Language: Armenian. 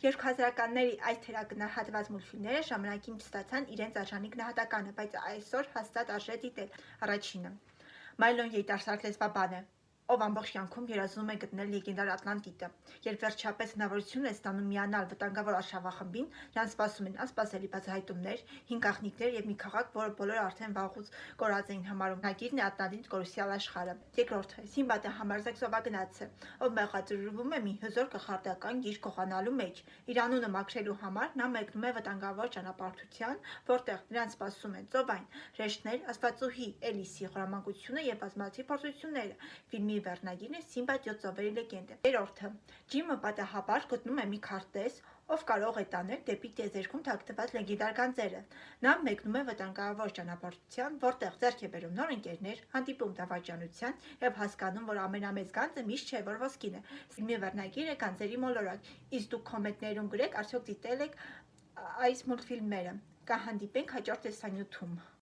2000-ականների այս թերագնահատված մուլտֆիլմները ժամանակին չստացան իրենց արժանի գնահատականը, բայց այսօր հաստատ արժե դիտել։ Առաջինը Մայլոն երիտասարդ լեզվաբան է, ով ամբողջ կյանքում երազում է գտնել լեգենդար Ատլանտիդը։ Երբ վերջապես հնարավորություն է ստանում միանալ վտանգավոր արշավախմբին, նրան սպասում են անսպասելի բացահայտումներ, 5 գաղտնիքներ եւ մի քաղաք, որը բոլորը արդեն վաղուց կորած էին համարում։ Նագիրն է Ատլանտիդ կորուսյալ աշխարհը։ Երկրորդը Սիմբադը համարձակ սովագնաց է, ով մեղադրվում է մի հզոր կախարդական գիրք գողանալու մեջ։ Իր անունը մաքրելու համար նա մեկնում է վտանգավոր ճանապարհորդության, որտեղ նրան սպասում են ծովային հրեշներ, աստվածուհի Էլիսի խորամանկությունը եւ բազմաթիվ փորձությունները։ Ֆիլմի վերնագիրն է Սիմբա 7 ծովերի լեգենդը։ Երրորդը Ջիմը պատահաբար գտնում է մի քարտեզ, ով կարող է տանել դեպի տիեզերքում թաքնված լեգենդար գանձերը։ Նա մեկնում է վտանգավոր ճանապարհորդության, որտեղ ձեռք է բերում նոր ընկերներ, հանդիպում դավաճանության եւ հասկանում, որ ամենամեծ գանձը միշտ չէ, որ ոսկին է։ Ֆիլմի վերնագիրը գանձերի մոլորակ։ Իսկ դուք կոմենտներում գրեք, արդյոք դիտել եք այս մուլտֆիլմերը։ Կհանդիպենք հաջորդ տեսանյութում։